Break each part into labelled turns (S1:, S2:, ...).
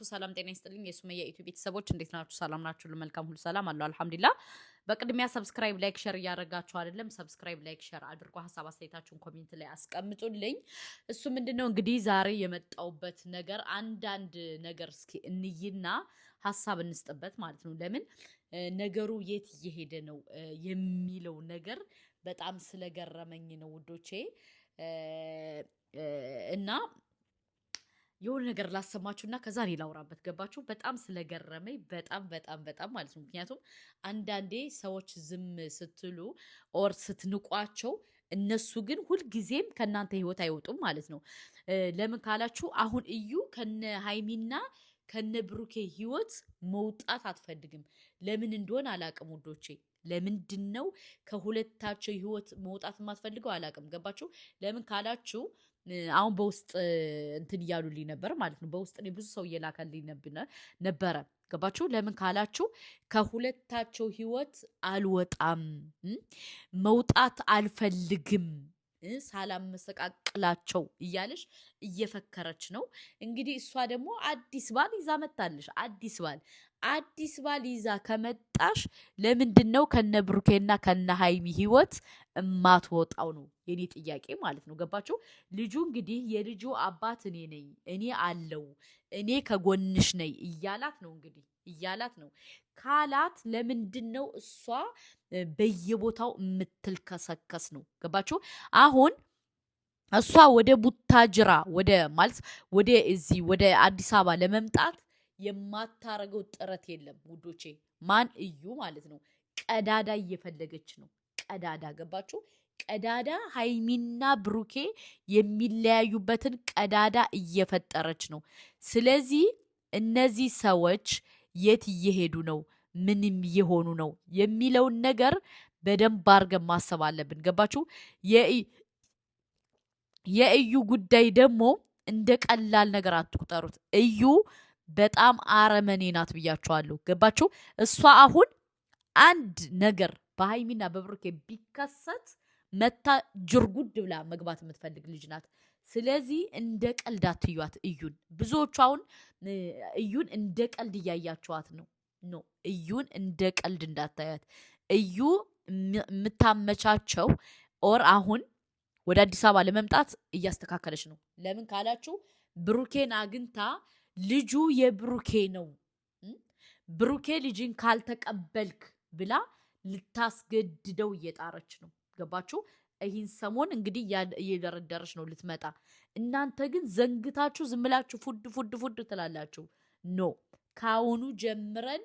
S1: ሰላም ጤና ይስጥልኝ የሱመያ ኢትዮ ቤተሰቦች እንዴት ናችሁ? ሰላም ናችሁ? ለመልካም ሁሉ ሰላም አለው አልሐምዱሊላህ። በቅድሚያ ሰብስክራይብ ላይክ ሼር እያደረጋችሁ አይደለም? ሰብስክራይብ ላይክ ሼር አድርጎ ሐሳብ አስተያየታችሁን ኮሜንት ላይ አስቀምጡልኝ። እሱ ምንድነው እንግዲህ ዛሬ የመጣውበት ነገር አንዳንድ ነገር እስኪ እንይና ሐሳብ እንስጥበት ማለት ነው። ለምን ነገሩ የት እየሄደ ነው የሚለው ነገር በጣም ስለገረመኝ ነው ውዶቼ እና የሆነ ነገር ላሰማችሁና ከዛ እኔ ላውራበት ገባችሁ? በጣም ስለገረመኝ በጣም ማለት ነው። ምክንያቱም አንዳንዴ ሰዎች ዝም ስትሉ ኦር ስትንቋቸው እነሱ ግን ሁልጊዜም ከእናንተ ህይወት አይወጡም ማለት ነው። ለምን ካላችሁ አሁን እዩ ከነ ሀይሚና ከነ ብሩኬ ህይወት መውጣት አትፈልግም። ለምን እንደሆነ አላቅም ውዶቼ። ለምንድን ነው ከሁለታቸው ህይወት መውጣት የማትፈልገው አላቅም። ገባችሁ? ለምን ካላችሁ አሁን በውስጥ እንትን እያሉልኝ ነበር ማለት ነው። በውስጥ እኔ ብዙ ሰው እየላከልኝ ነበረ። ገባችሁ? ለምን ካላችሁ ከሁለታቸው ህይወት አልወጣም፣ መውጣት አልፈልግም፣ ሳላመሰቃቅላቸው እያለች እየፈከረች ነው። እንግዲህ እሷ ደግሞ አዲስ ባል ይዛ መጣለች። አዲስ ባል ይዛ ከመጣሽ ለምንድን ነው ከነ ብሩኬና ከነ ሀይሚ ህይወት እማትወጣው ነው የኔ ጥያቄ ማለት ነው። ገባችሁ? ልጁ እንግዲህ የልጁ አባት እኔ ነኝ፣ እኔ አለው፣ እኔ ከጎንሽ ነኝ እያላት ነው እንግዲህ እያላት ነው ካላት ለምንድን ነው እሷ በየቦታው የምትልከሰከስ ነው? ገባችሁ? አሁን እሷ ወደ ቡታጅራ ወደ እዚህ ወደ አዲስ አበባ ለመምጣት የማታረገው ጥረት የለም ውዶቼ። ማን እዩ ማለት ነው። ቀዳዳ እየፈለገች ነው። ቀዳዳ ገባችሁ? ቀዳዳ ሀይሚና ብሩኬ የሚለያዩበትን ቀዳዳ እየፈጠረች ነው። ስለዚህ እነዚህ ሰዎች የት እየሄዱ ነው? ምንም እየሆኑ ነው የሚለውን ነገር በደንብ አድርገን ማሰብ አለብን። ገባችሁ? የእዩ ጉዳይ ደግሞ እንደ ቀላል ነገር አትቁጠሩት። እዩ በጣም አረመኔ ናት ብያችኋለሁ። ገባችሁ? እሷ አሁን አንድ ነገር በሀይሚና በብሩኬ ቢከሰት መታ ጅርጉድ ብላ መግባት የምትፈልግ ልጅ ናት። ስለዚህ እንደ ቀልድ አትዩት እዩን። ብዙዎቹ አሁን እዩን እንደ ቀልድ እያያችኋት ነው። እዩን እንደ ቀልድ እንዳታያት። እዩ የምታመቻቸው ኦር አሁን ወደ አዲስ አበባ ለመምጣት እያስተካከለች ነው። ለምን ካላችሁ ብሩኬን አግኝታ ልጁ የብሩኬ ነው፣ ብሩኬ ልጅን ካልተቀበልክ ብላ ልታስገድደው እየጣረች ነው። ገባችሁ? ይህን ሰሞን እንግዲህ እየደረደረች ነው ልትመጣ። እናንተ ግን ዘንግታችሁ ዝምላችሁ ፉድ ትላላችሁ። ኖ ካሁኑ ጀምረን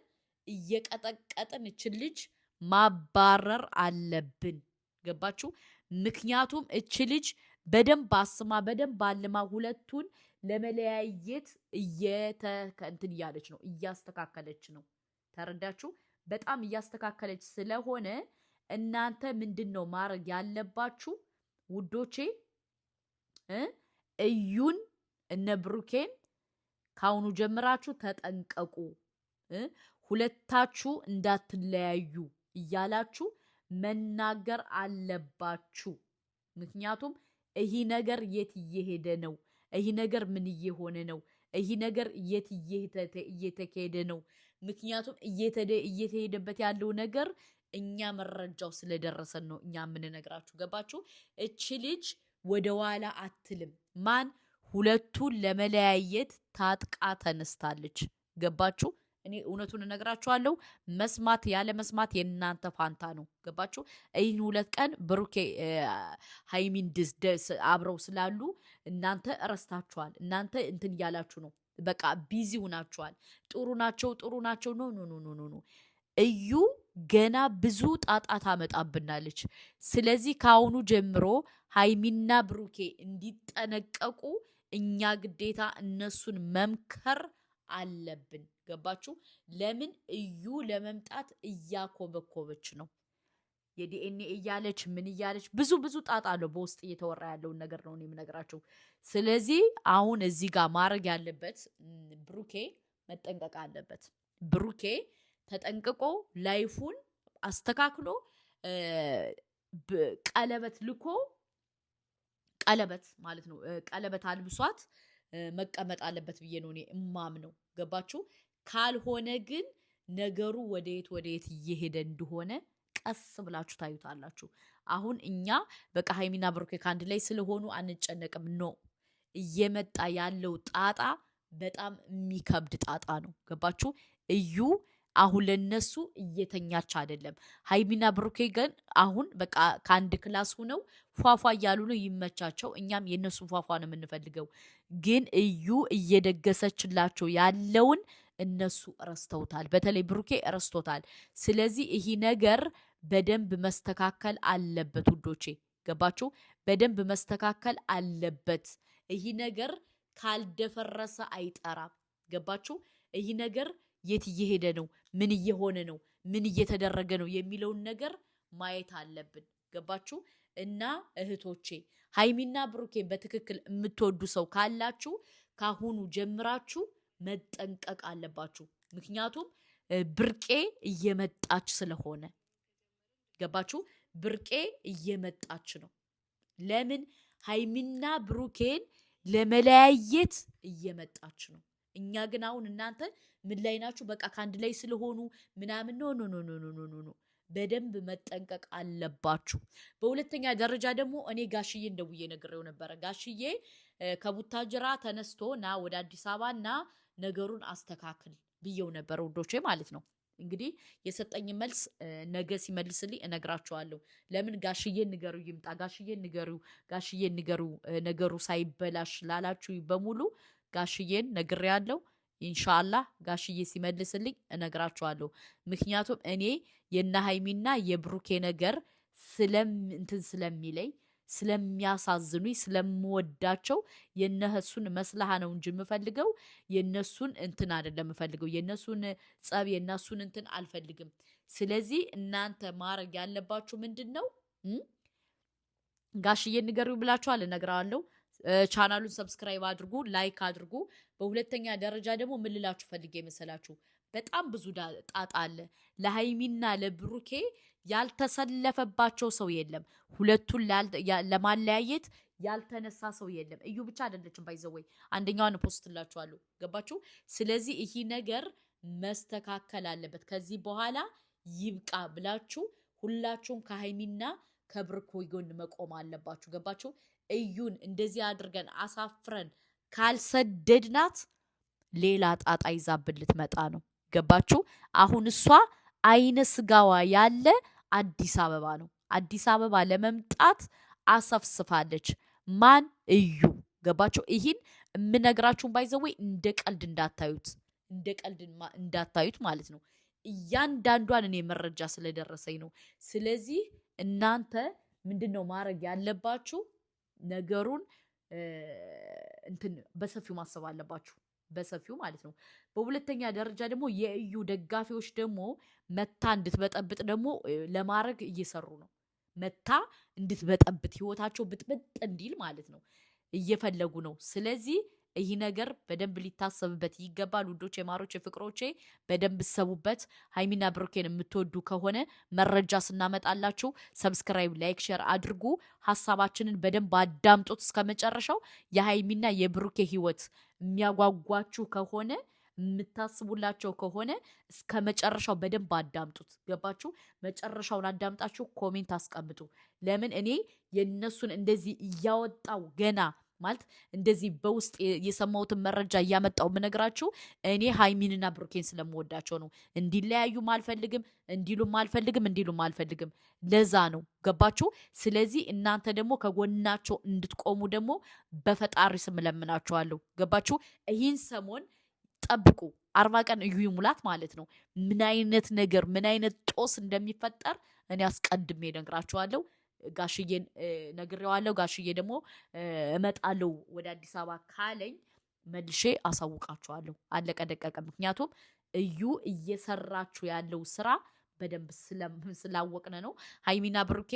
S1: እየቀጠቀጥን እችን ልጅ ማባረር አለብን። ገባችሁ? ምክንያቱም እች ልጅ በደንብ አስማ በደንብ አልማ ሁለቱን ለመለያየት እንትን እያለች ነው፣ እያስተካከለች ነው። ተረዳችሁ? በጣም እያስተካከለች ስለሆነ እናንተ ምንድን ነው ማድረግ ያለባችሁ ውዶቼ? እዩን እነ ብሩኬን ካሁኑ ጀምራችሁ ተጠንቀቁ፣ ሁለታችሁ እንዳትለያዩ እያላችሁ መናገር አለባችሁ። ምክንያቱም ይህ ነገር የት እየሄደ ነው? ይህ ነገር ምን እየሆነ ነው? ይህ ነገር የት እየተካሄደ ነው? ምክንያቱም እየተሄደበት ያለው ነገር እኛ መረጃው ስለደረሰን ነው እኛ የምንነግራችሁ። ገባችሁ? እቺ ልጅ ወደ ኋላ አትልም። ማን ሁለቱን ለመለያየት ታጥቃ ተነስታለች። ገባችሁ? እኔ እውነቱን እነግራችኋለሁ። መስማት ያለ መስማት የእናንተ ፋንታ ነው። ገባችሁ? ይህን 2 ቀን ብሩኬ ሀይሚን አብረው ስላሉ እናንተ እረስታችኋል። እናንተ እንትን እያላችሁ ነው። በቃ ቢዚ ሆናችኋል። ጥሩ ናቸው። ኖ እዩ ገና ብዙ ጣጣ ታመጣብናለች። ስለዚህ ከአሁኑ ጀምሮ ሀይሚና ብሩኬ እንዲጠነቀቁ እኛ ግዴታ እነሱን መምከር አለብን። ገባችሁ? ለምን እዩ ለመምጣት እያኮበኮበች ነው። የዲኤንኤ እያለች ምን እያለች ብዙ ጣጣ አለው። በውስጥ እየተወራ ያለውን ነገር ነው የምነግራችሁ። ስለዚህ አሁን እዚህ ጋር ማድረግ ያለበት ብሩኬ መጠንቀቅ አለበት። ብሩኬ ተጠንቅቆ ላይፉን አስተካክሎ ቀለበት ልኮ ቀለበት ማለት ነው ቀለበት አልብሷት መቀመጥ አለበት ብዬ ነው እኔ እማምነው። ገባችሁ? ካልሆነ ግን ነገሩ ወደየት እየሄደ እንደሆነ ቀስ ብላችሁ ታዩታላችሁ። አሁን እኛ በቃ ሀይሚና ብሩኬ ከአንድ ላይ ስለሆኑ አንጨነቅም። ኖ እየመጣ ያለው ጣጣ በጣም የሚከብድ ጣጣ ነው። ገባችሁ? እዩ አሁን ለነሱ እየተኛች አይደለም። ሀይሚና ብሩኬ ግን አሁን በቃ ከአንድ ክላስ ሆነው ፏፏ እያሉ ነው። ይመቻቸው። እኛም የነሱ ፏፏ ነው የምንፈልገው። ግን እዩ እየደገሰችላቸው ያለውን እነሱ ረስተውታል። በተለይ ብሩኬ ረስቶታል። ስለዚህ ይሄ ነገር በደንብ መስተካከል አለበት ውዶቼ። ገባችሁ? በደንብ መስተካከል አለበት። ይሄ ነገር ካልደፈረሰ አይጠራም። ገባችሁ? ይሄ ነገር የት እየሄደ ነው? ምን እየሆነ ነው? ምን እየተደረገ ነው የሚለውን ነገር ማየት አለብን። ገባችሁ? እና እህቶቼ ሀይሚና ብሩኬን በትክክል የምትወዱ ሰው ካላችሁ ካሁኑ ጀምራችሁ መጠንቀቅ አለባችሁ። ምክንያቱም ብርቄ እየመጣች ስለሆነ። ገባችሁ? ብርቄ እየመጣች ነው። ለምን? ሀይሚና ብሩኬን ለመለያየት እየመጣች ነው። እኛ ግን አሁን እናንተ ምን ላይ ናችሁ? በቃ ከአንድ ላይ ስለሆኑ ምናምን ኖ በደንብ መጠንቀቅ አለባችሁ። በሁለተኛ ደረጃ ደግሞ እኔ ጋሽዬ እንደውዬ ነግሬው ነበረ። ጋሽዬ ከቡታጅራ ተነስቶ ና ወደ አዲስ አበባ እና ነገሩን አስተካክል ብየው ነበር ውዶቼ ማለት ነው። እንግዲህ የሰጠኝ መልስ ነገ ሲመልስልኝ እነግራችኋለሁ። ለምን ጋሽዬን ንገሩ ይምጣ፣ ጋሽዬን ንገሩ ነገሩ ሳይበላሽ ላላችሁ በሙሉ ጋሽዬን ነግሬያለሁ። ኢንሻአላህ ጋሽዬ ሲመልስልኝ እነግራችኋለሁ። ምክንያቱም እኔ የነ ሀይሚና የብሩኬ ነገር ስለሚለኝ ስለሚያሳዝኑኝ ስለምወዳቸው የነሱን መስላሃ ነው እንጂ የምፈልገው የነሱን እንትን አይደለም የምፈልገው። የነሱን ጸብ የነሱን እንትን አልፈልግም። ስለዚህ እናንተ ማድረግ ያለባችሁ ምንድነው? ጋሽዬ ንገሪው ብላችኋል፣ እነግራለሁ። ቻናሉን ሰብስክራይብ አድርጉ፣ ላይክ አድርጉ። በሁለተኛ ደረጃ ደግሞ ምን ልላችሁ ፈልጌ መሰላችሁ? በጣም ብዙ ጣጣ አለ። ለሀይሚና ለብሩኬ ያልተሰለፈባቸው ሰው የለም። ሁለቱን ለማለያየት ያልተነሳ ሰው የለም። እዩ ብቻ አይደለችም። ባይዘወይ አንደኛውን ፖስትላችኋለሁ። ገባችሁ? ስለዚህ ይሄ ነገር መስተካከል አለበት። ከዚህ በኋላ ይብቃ ብላችሁ ሁላችሁም ከሀይሚና ከብሩኬ ጎን መቆም አለባችሁ። ገባችሁ? እዩን እንደዚህ አድርገን አሳፍረን ካልሰደድናት ሌላ ጣጣ ይዛብን ልትመጣ ነው። ገባችሁ? አሁን እሷ አይነ ስጋዋ ያለ አዲስ አበባ ነው። አዲስ አበባ ለመምጣት አሰፍስፋለች። ማን? እዩ። ገባችሁ? ይህን የምነግራችሁን ባይዘወይ እንደ ቀልድ እንዳታዩት ማለት ነው። እያንዳንዷን እኔ መረጃ ስለደረሰኝ ነው። ስለዚህ እናንተ ምንድነው ማድረግ ያለባችሁ? ነገሩን እንትን በሰፊው ማሰብ አለባችሁ። በሰፊው ማለት ነው። በሁለተኛ ደረጃ ደግሞ የእዩ ደጋፊዎች ደግሞ መታ እንድትበጠብጥ ደግሞ ለማድረግ እየሰሩ ነው። መታ እንድትበጠብጥ ህይወታቸው ብጥብጥ እንዲል ማለት ነው እየፈለጉ ነው። ስለዚህ ይህ ነገር በደንብ ሊታሰብበት ይገባል። ውዶቼ፣ ማሮቼ፣ ፍቅሮቼ በደንብ ሰቡበት። ሀይሚና ብሩኬን የምትወዱ ከሆነ መረጃ ስናመጣላችሁ ሰብስክራይብ፣ ላይክ፣ ሼር አድርጉ። ሀሳባችንን በደንብ አዳምጡት እስከ መጨረሻው። የሀይሚና የብሩኬ ህይወት የሚያጓጓችሁ ከሆነ የምታስቡላቸው ከሆነ እስከ መጨረሻው በደንብ አዳምጡት። ገባችሁ? መጨረሻውን አዳምጣችሁ ኮሜንት አስቀምጡ። ለምን እኔ የነሱን እንደዚህ እያወጣው ገና ማለት እንደዚህ በውስጥ የሰማሁትን መረጃ እያመጣው ምነግራችሁ እኔ ሀይሚንና ብሩኬን ስለምወዳቸው ነው። እንዲለያዩም አልፈልግም፣ እንዲሉም አልፈልግም። ለዛ ነው። ገባችሁ? ስለዚህ እናንተ ደግሞ ከጎናቸው እንድትቆሙ ደግሞ በፈጣሪ ስም ለምናችኋለሁ። ገባችሁ? ይህን ሰሞን ጠብቁ። 40 ቀን እዩ ሙላት ማለት ነው። ምን አይነት ነገር ምን አይነት ጦስ እንደሚፈጠር እኔ አስቀድሜ ነግራችኋለሁ። ጋሽዬን ነግሬዋለሁ። ጋሽዬ ደግሞ እመጣለሁ ወደ አዲስ አበባ ካለኝ መልሼ አሳውቃችኋለሁ። አለቀ ደቀቀ። ምክንያቱም እዩ እየሰራችሁ ያለው ስራ በደንብ ስላወቅነ ነው። ሀይሚና ብሩኬ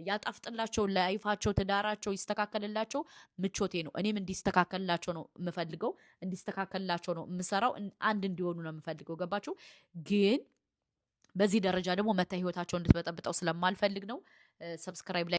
S1: ያጣፍጥላቸው፣ ላይፋቸው፣ ትዳራቸው ይስተካከልላቸው ምቾቴ ነው። እኔም እንዲስተካከልላቸው ነው የምፈልገው፣ እንዲስተካከልላቸው ነው የምሰራው፣ አንድ እንዲሆኑ ነው የምፈልገው። ገባችሁ? ግን በዚህ ደረጃ ደግሞ መታ ህይወታቸው እንድትበጠብጠው ስለማልፈልግ ነው። ሰብስክራይብ ላይ